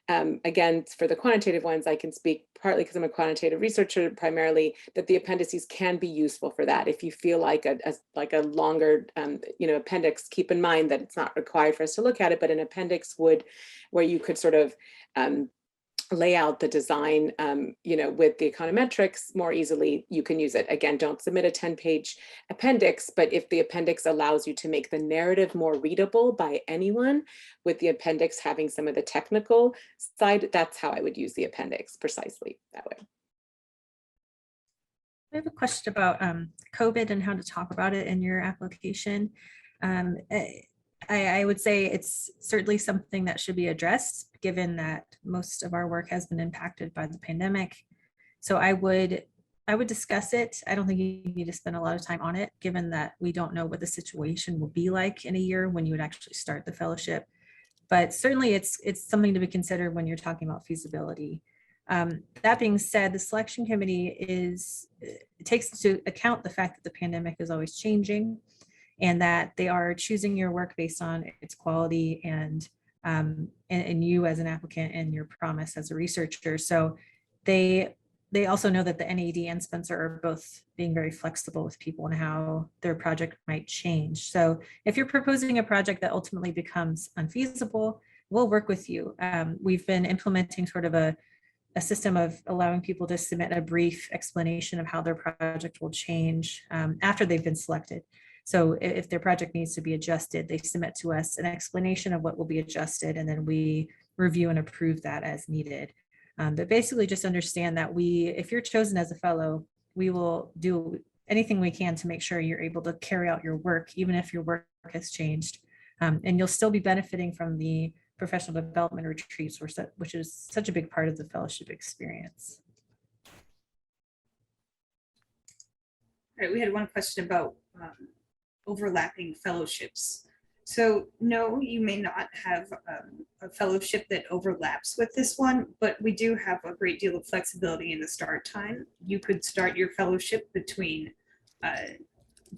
again, for the quantitative ones, I can speak partly because I'm a quantitative researcher primarily, that the appendices can be useful for that. If you feel like a longer, appendix, keep in mind that it's not required for us to look at it, but an appendix would, where you could sort of lay out the design, with the econometrics more easily, you can use it. Again, don't submit a 10-page appendix, but if the appendix allows you to make the narrative more readable by anyone, with the appendix having some of the technical side, that's how I would use the appendix, precisely that way. I have a question about COVID and how to talk about it in your application. I would say it's certainly something that should be addressed, given that most of our work has been impacted by the pandemic. So I would discuss it. I don't think you need to spend a lot of time on it, given that we don't know what the situation will be like in a year when you would actually start the fellowship. But certainly it's something to be considered when you're talking about feasibility. That being said, the selection committee takes into account the fact that the pandemic is always changing, and that they are choosing your work based on its quality and you as an applicant and your promise as a researcher. So they also know that the NAEd and Spencer are both being very flexible with people and how their project might change. So if you're proposing a project that ultimately becomes unfeasible, we'll work with you. We've been implementing sort of a system of allowing people to submit a brief explanation of how their project will change after they've been selected. So if their project needs to be adjusted, they submit to us an explanation of what will be adjusted, and then we review and approve that as needed. But basically just understand that if you're chosen as a fellow, we will do anything we can to make sure you're able to carry out your work, even if your work has changed. And you'll still be benefiting from the professional development retreats, which is such a big part of the fellowship experience. All right, we had one question about overlapping fellowships. So no, you may not have a fellowship that overlaps with this one, but we do have a great deal of flexibility in the start time. You could start your fellowship between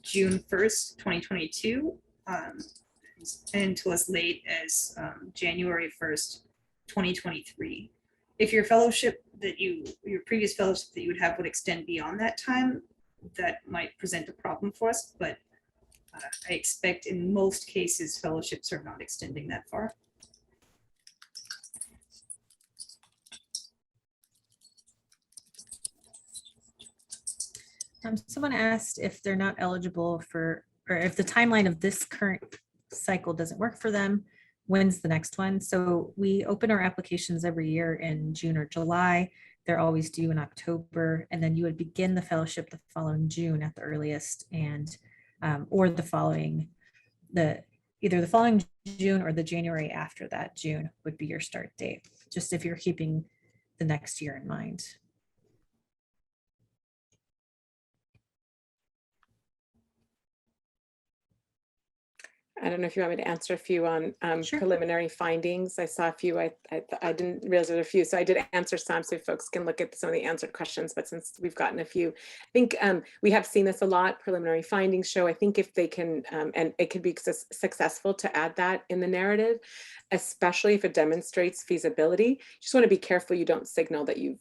June 1st, 2022, until as late as January 1st, 2023. If your fellowship your previous fellowship that you would have would extend beyond that time, that might present a problem for us, but I expect in most cases, fellowships are not extending that far. Someone asked if they're not eligible for, or if the timeline of this current cycle doesn't work for them, when's the next one? So we open our applications every year in June or July. They're always due in October, and then you would begin the fellowship the following June at the earliest, and or either the following June or the January after that June would be your start date, just if you're keeping the next year in mind. I don't know if you want me to answer a few on Sure. preliminary findings. I saw a few, I didn't realize there were a few, so I did answer some so folks can look at some of the answered questions, but since we've gotten a few, I think we have seen this a lot. Preliminary findings show, I think if they can, and it could be successful to add that in the narrative, especially if it demonstrates feasibility. You just want to be careful you don't signal that you've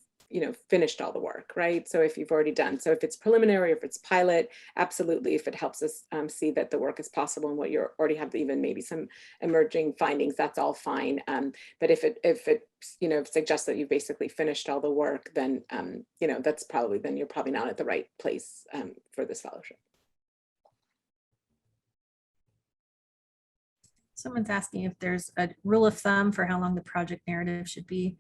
finished all the work, right? So if you've already done, so if it's preliminary, if it's pilot, absolutely, if it helps us see that the work is possible and what you already have, even maybe some emerging findings, that's all fine. But if it suggests that you've basically finished all the work, then that's probably, then you're probably not at the right place for this fellowship. Someone's asking if there's a rule of thumb for how long the project narrative should be.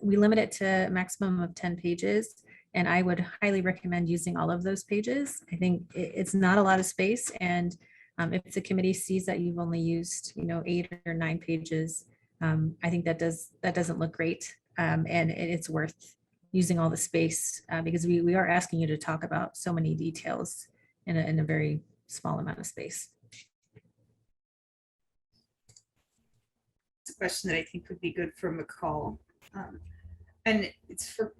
We limit it to a maximum of 10 pages, and I would highly recommend using all of those pages. I think it's not a lot of space, and if the committee sees that you've only used 8 or 9 pages, I think that doesn't look great, and it's worth using all the space because we are asking you to talk about so many details in a very small amount of space. Question that I think would be good for McCall. And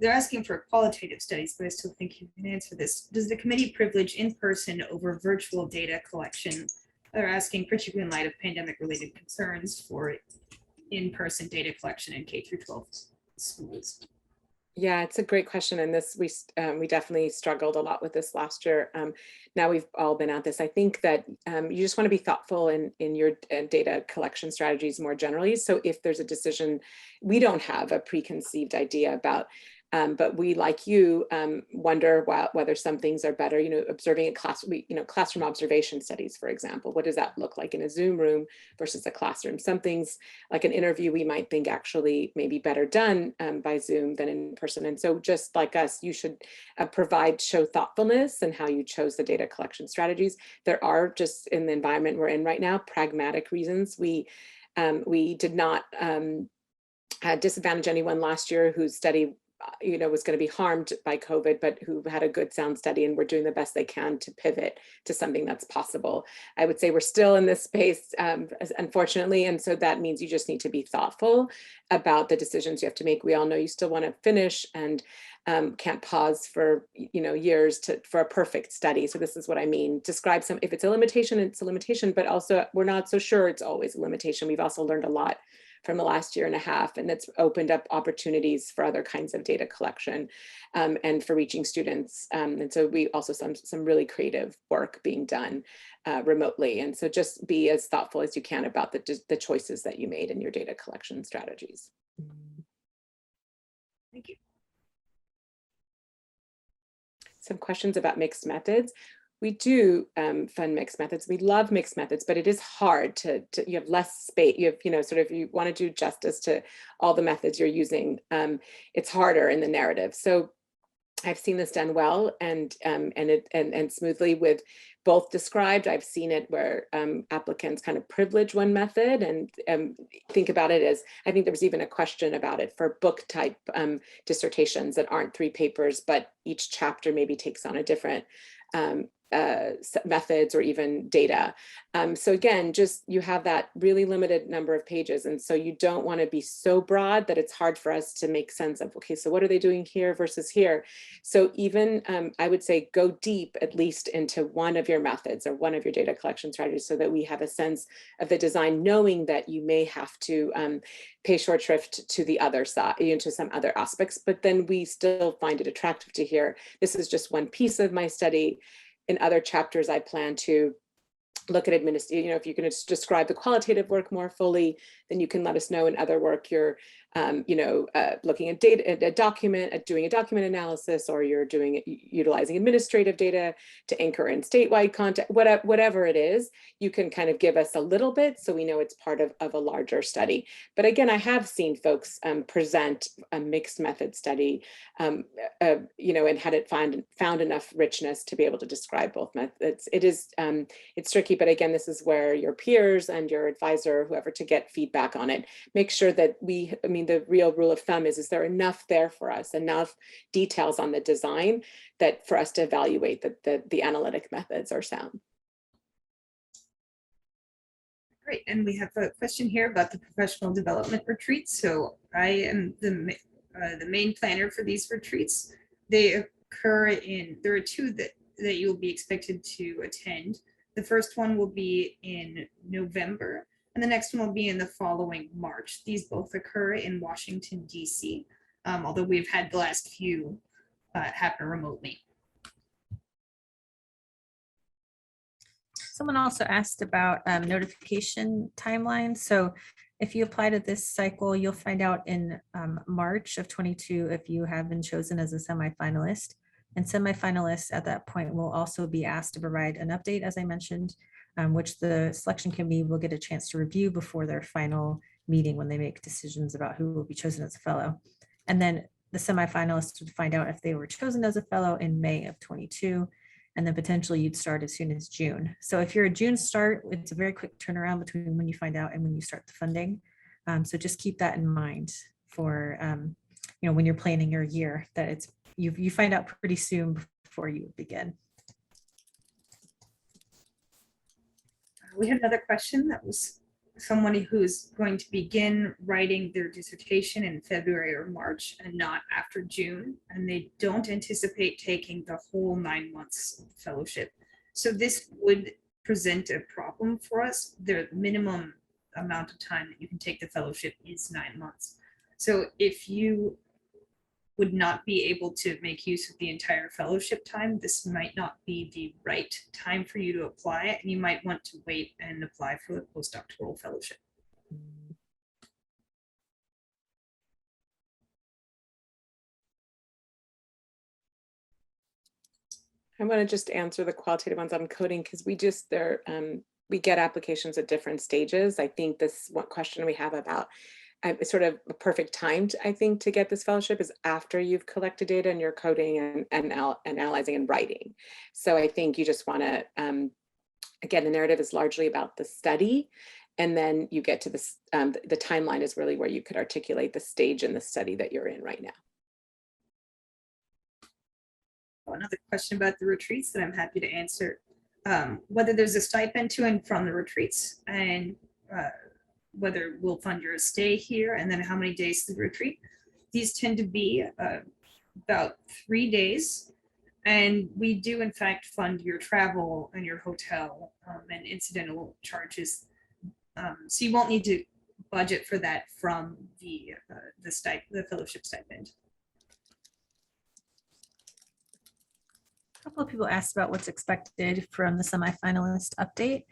they're asking for qualitative studies, but I still think you can answer this. Does the committee privilege in-person over virtual data collection? They're asking, particularly in light of pandemic related concerns, for in-person data collection in K through 12 schools? Yeah, it's a great question, and this we definitely struggled a lot with this last year. Now we've all been at this. I think that you just want to be thoughtful in your data collection strategies more generally. So if there's a decision, we don't have a preconceived idea about, but we, like you, wonder whether some things are better. You know, observing a classroom observation studies, for example. What does that look like in a Zoom room versus a classroom? Some things, like an interview, we might think actually may be better done by Zoom than in person. And so, just like us, you should show thoughtfulness in how you chose the data collection strategies. There are, just in the environment we're in right now, pragmatic reasons. We did not disadvantage anyone last year whose study was going to be harmed by COVID, but who had a good sound study, and we're doing the best they can to pivot to something that's possible. I would say we're still in this space, unfortunately, and so that means you just need to be thoughtful about the decisions you have to make. We all know you still want to finish, and can't pause for years for a perfect study. So this is what I mean. Describe if it's a limitation, it's a limitation, but also we're not so sure it's always a limitation. We've also learned a lot from the last year and a half, and it's opened up opportunities for other kinds of data collection and for reaching students. And so we also some really creative work being done remotely. And so just be as thoughtful as you can about the choices that you made in your data collection strategies. Thank you. Some questions about mixed methods. We do fund mixed methods. We love mixed methods, but it is hard you have less space. You have, you want to do justice to all the methods you're using. It's harder in the narrative. So I've seen this done well and smoothly with both described. I've seen it where applicants kind of privilege one method and think about it as, I think there was even a question about it for book type dissertations that aren't 3 papers, but each chapter maybe takes on a different methods or even data. So again, just you have that really limited number of pages. And so you don't want to be so broad that it's hard for us to make sense of, okay, so what are they doing here versus here? So even I would say go deep at least into one of your methods or one of your data collection strategies so that we have a sense of the design, knowing that you may have to pay short shrift to the other side, to some other aspects, but then we still find it attractive to hear, this is just one piece of my study. In other chapters, I plan to look at administration. If you can describe the qualitative work more fully, then you can let us know in other work you're looking at data, doing a document analysis, or you're utilizing administrative data to anchor in statewide content, whatever it is, you can kind of give us a little bit so we know it's part of a larger study. But again, I have seen folks present a mixed method study, and had it found enough richness to be able to describe both methods. It's tricky, but again, this is where your peers and your advisor, whoever, to get feedback on it, make sure that the real rule of thumb is there enough there for us, enough details on the design that for us to evaluate that the analytic methods are sound. Great, and we have a question here about the professional development retreats. So I am the main planner for these retreats. They occur there are 2 that you'll be expected to attend. The first one will be in November, and the next one will be in the following March. These both occur in Washington, D.C., although we've had the last few happen remotely. Someone also asked about notification timelines. So if you apply to this cycle, you'll find out in March of 22 if you have been chosen as a semifinalist. And semifinalists at that point will also be asked to provide an update, as I mentioned, which the selection committee will get a chance to review before their final meeting when they make decisions about who will be chosen as a fellow. And then the semifinalists would find out if they were chosen as a fellow in May of 22, and then potentially you'd start as soon as June. So if you're a June start, it's a very quick turnaround between when you find out and when you start the funding. So just keep that in mind for when you're planning your year, that you find out pretty soon before you begin. We had another question that was someone who's going to begin writing their dissertation in February or March and not after June, and they don't anticipate taking the whole 9 months fellowship. So this would present a problem for us. The minimum amount of time that you can take the fellowship is 9 months. So if you would not be able to make use of the entire fellowship time, this might not be the right time for you to apply, and you might want to wait and apply for the postdoctoral fellowship. I want to just answer the qualitative ones on coding because we get applications at different stages. I think this one question we have about sort of a perfect time, I think, to get this fellowship is after you've collected data and you're coding and analyzing and writing. So I think you just want to, again, the narrative is largely about the study. And then you get to this, the timeline is really where you could articulate the stage in the study that you're in right now. Another question about the retreats that I'm happy to answer. Whether there's a stipend to and from the retreats, and whether we'll fund your stay here, and then how many days to the retreat. These tend to be about 3 days. And we do in fact fund your travel and your hotel and incidental charges. So you won't need to budget for that from the fellowship stipend. A couple of people asked about what's expected from the semifinalist update.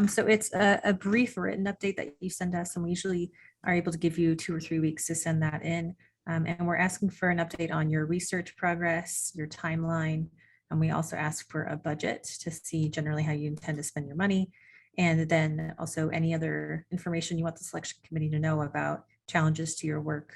So it's a brief written update that you send us, and we usually are able to give you 2 or 3 weeks to send that in. And we're asking for an update on your research progress, your timeline, and we also ask for a budget to see generally how you intend to spend your money. And then also any other information you want the selection committee to know about challenges to your work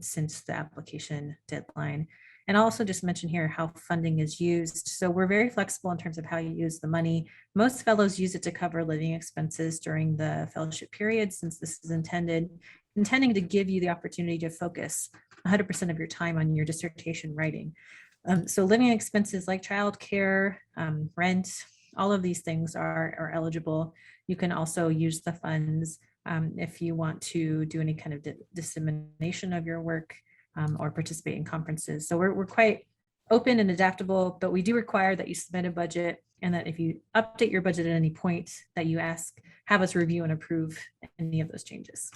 since the application deadline. And I'll also just mention here how funding is used. So we're very flexible in terms of how you use the money. Most fellows use it to cover living expenses during the fellowship period, since this is intending to give you the opportunity to focus 100% of your time on your dissertation writing. So living expenses like childcare, rent, all of these things are eligible. You can also use the funds if you want to do any kind of dissemination of your work. Or participate in conferences. So we're quite open and adaptable, but we do require that you submit a budget, and that if you update your budget at any point, that you have us review and approve any of those changes.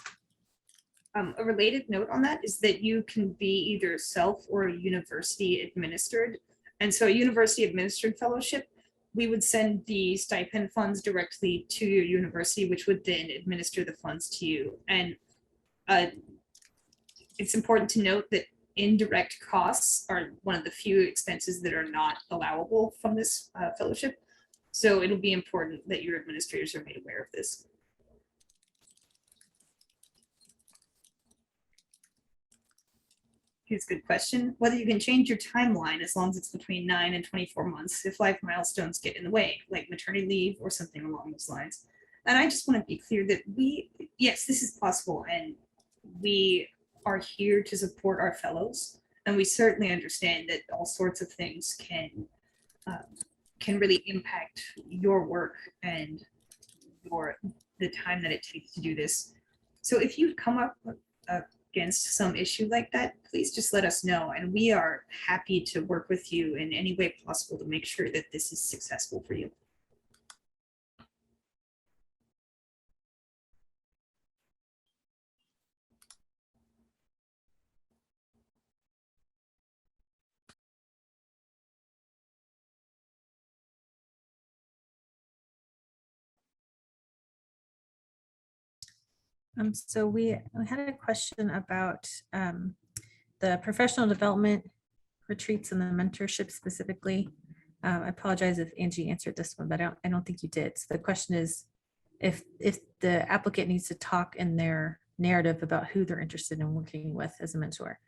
A related note on that is that you can be either self or university administered. And so a university administered fellowship, we would send the stipend funds directly to your university, which would then administer the funds to you. And it's important to note that indirect costs are one of the few expenses that are not allowable from this fellowship. So it'll be important that your administrators are made aware of this. Here's a good question. Whether you can change your timeline as long as it's between 9 and 24 months if life milestones get in the way, like maternity leave or something along those lines. And I just want to be clear that yes, this is possible, and we are here to support our fellows, and we certainly understand that all sorts of things can really impact your work and the time that it takes to do this. So if you come up against some issue like that, please just let us know, and we are happy to work with you in any way possible to make sure that this is successful for you. So we had a question about the professional development retreats and the mentorship specifically. I apologize if Angie answered this one, but I don't think you did. So the question is, if the applicant needs to talk in their narrative about who they're interested in working with as a mentor.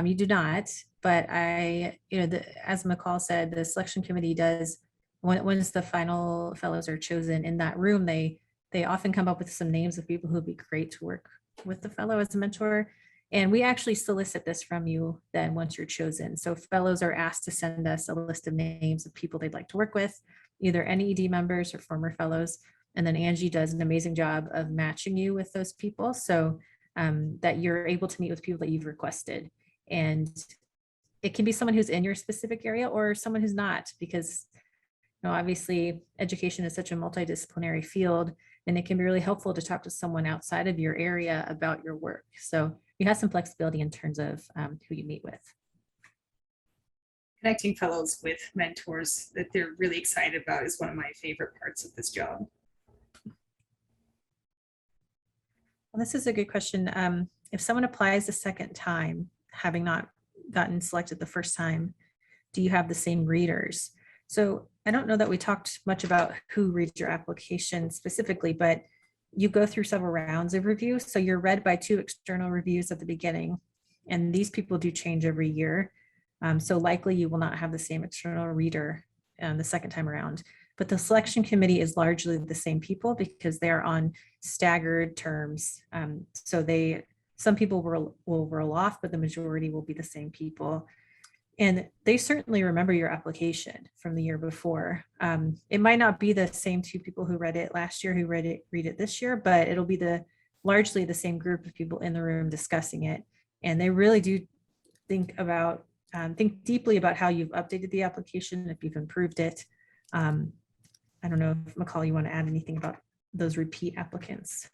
You do not, but as McCall said, the selection committee does, once the final fellows are chosen in that room, they often come up with some names of people who would be great to work with the fellow as a mentor. And we actually solicit this from you then once you're chosen. So fellows are asked to send us a list of names of people they'd like to work with, either NAEd members or former fellows. And then Angie does an amazing job of matching you with those people so that you're able to meet with people that you've requested. And it can be someone who's in your specific area or someone who's not, because obviously education is such a multidisciplinary field, and it can be really helpful to talk to someone outside of your area about your work. So you have some flexibility in terms of who you meet with. Connecting fellows with mentors that they're really excited about is one of my favorite parts of this job. Well, this is a good question. If someone applies a second time, having not gotten selected the first time, do you have the same readers? So I don't know that we talked much about who reads your application specifically, but you go through several rounds of review. So you're read by 2 external reviews at the beginning, and these people do change every year. So likely you will not have the same external reader the second time around. But the selection committee is largely the same people because they're on staggered terms. So some people will roll off, but the majority will be the same people. And they certainly remember your application from the year before. It might not be the same 2 people who read it last year who read it this year, but it'll be largely the same group of people in the room discussing it. And they really do think deeply about how you've updated the application, if you've improved it. I don't know if McCall, you want to add anything about those repeat applicants?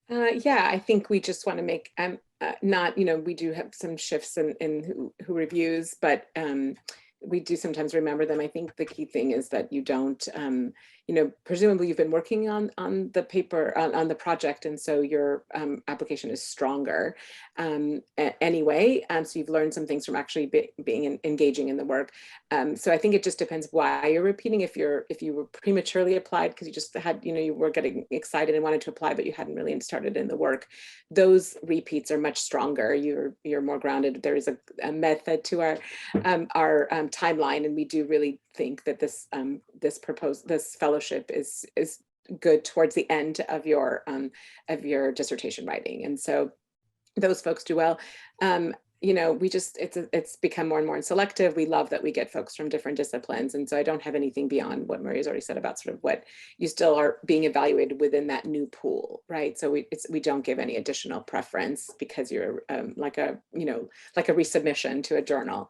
Yeah, I think we just want to make, we do have some shifts in who reviews, but we do sometimes remember them. I think the key thing is that you don't, presumably you've been working on the paper, on the project, and so your application is stronger anyway. So you've learned some things from actually being engaging in the work. So I think it just depends why you're repeating. If you were prematurely applied because you just had, you were getting excited and wanted to apply, but you hadn't really started in the work, those repeats are much stronger. You're more grounded. There is a method to our timeline, and we do really think that this fellowship is good towards the end of your dissertation writing, and so those folks do well. It's become more and more selective. We love that we get folks from different disciplines, and so I don't have anything beyond what Maria's already said about sort of what you still are being evaluated within that new pool, right? So we don't give any additional preference because you're like a resubmission to a journal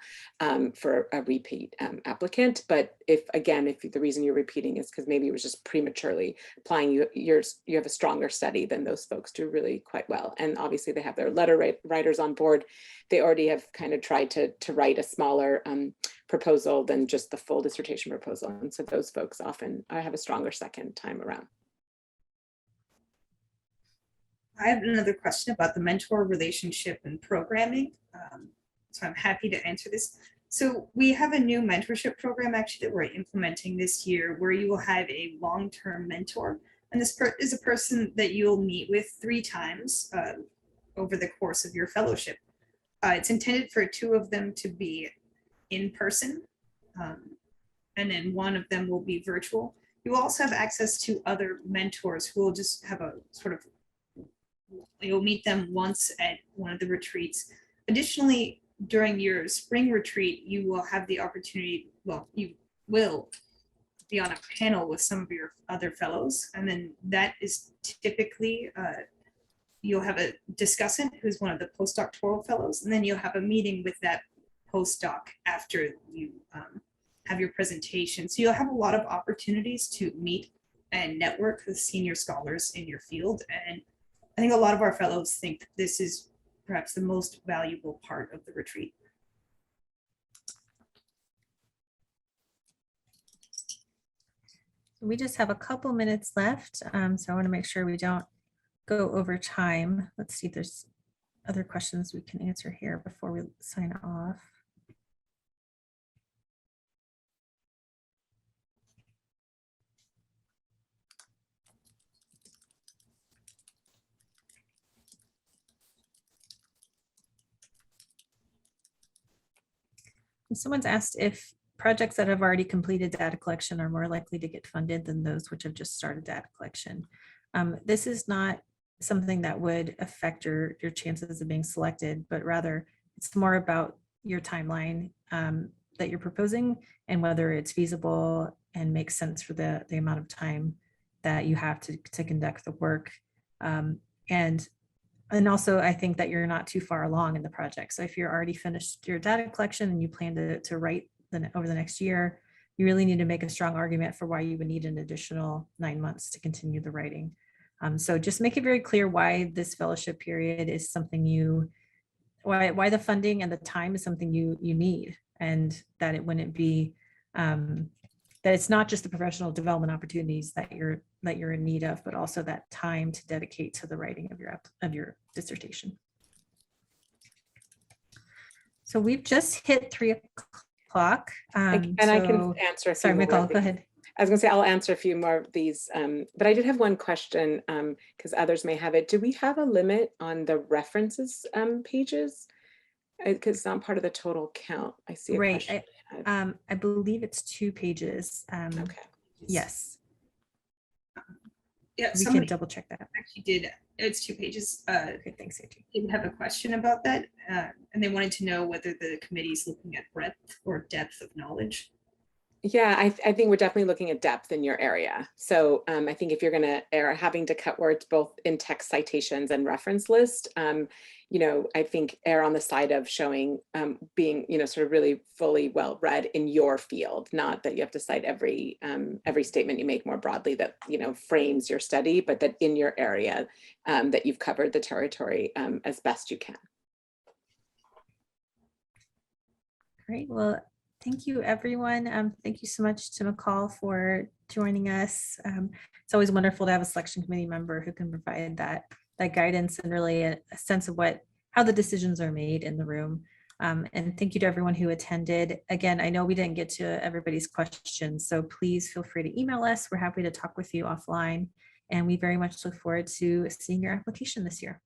for a repeat applicant. But if the reason you're repeating is because maybe you were just prematurely applying, you have a stronger study, then those folks do really quite well. And obviously they have their letter writers on board. They already have kind of tried to write a smaller proposal than just the full dissertation proposal. And so those folks often have a stronger second time around. I have another question about the mentor relationship and programming. So I'm happy to answer this. So we have a new mentorship program actually that we're implementing this year where you will have a long-term mentor. And this is a person that you'll meet with 3 times over the course of your fellowship. It's intended for 2 of them to be in person, and then 1 of them will be virtual. You will also have access to other mentors who will just have a sort of, you'll meet them once at one of the retreats. Additionally, during your spring retreat, you will have the opportunity, you will be on a panel with some of your other fellows, and then that is typically, you'll have a discussant who's one of the postdoctoral fellows, and then you'll have a meeting with that postdoc after you have your presentation. So you'll have a lot of opportunities to meet and network with senior scholars in your field. And I think a lot of our fellows think that this is perhaps the most valuable part of the retreat. We just have a couple minutes left, so I want to make sure we don't go over time. Let's see if there's other questions we can answer here before we sign off. Someone's asked if projects that have already completed data collection are more likely to get funded than those which have just started data collection. This is not something that would affect your chances of being selected, but rather it's more about your timeline that you're proposing and whether it's feasible and makes sense for the amount of time that you have to conduct the work. And also, I think that you're not too far along in the project. So if you're already finished your data collection and you plan to write over the next year, you really need to make a strong argument for why you would need an additional 9 months to continue the writing. So just make it very clear why this fellowship period is something why the funding and the time is something you need, and that it wouldn't be, that it's not just the professional development opportunities that you're in need of, but also that time to dedicate to the writing of your dissertation. So we've just hit 3 o'clock. And I can answer a few Sorry, more Nicole, of go these. ahead. I was going to say I'll answer a few more of these, but I did have one question because others may have it. Do we have a limit on the references pages? Because it's not part of the total count. I see a Right. question. I believe it's 2 pages. Okay. Yes, Yeah, we can somebody double check that. actually did. It's 2 pages. Okay, thanks, Angie. Did have a question about that, and they wanted to know whether the committee is looking at breadth or depth of knowledge. Yeah, I think we're definitely looking at depth in your area. So I think if you're going to err having to cut words both in text citations and reference list, you know, I think err on the side of showing being, you know, sort of really fully well read in your field, not that you have to cite every statement you make more broadly that, you know, frames your study, but that in your area that you've covered the territory as best you can. Great. Well, thank you, everyone. Thank you so much to McCall for joining us. It's always wonderful to have a selection committee member who can provide that guidance and really a sense of how the decisions are made in the room. And thank you to everyone who attended. Again, I know we didn't get to everybody's questions, so please feel free to email us. We're happy to talk with you offline, and we very much look forward to seeing your application this year.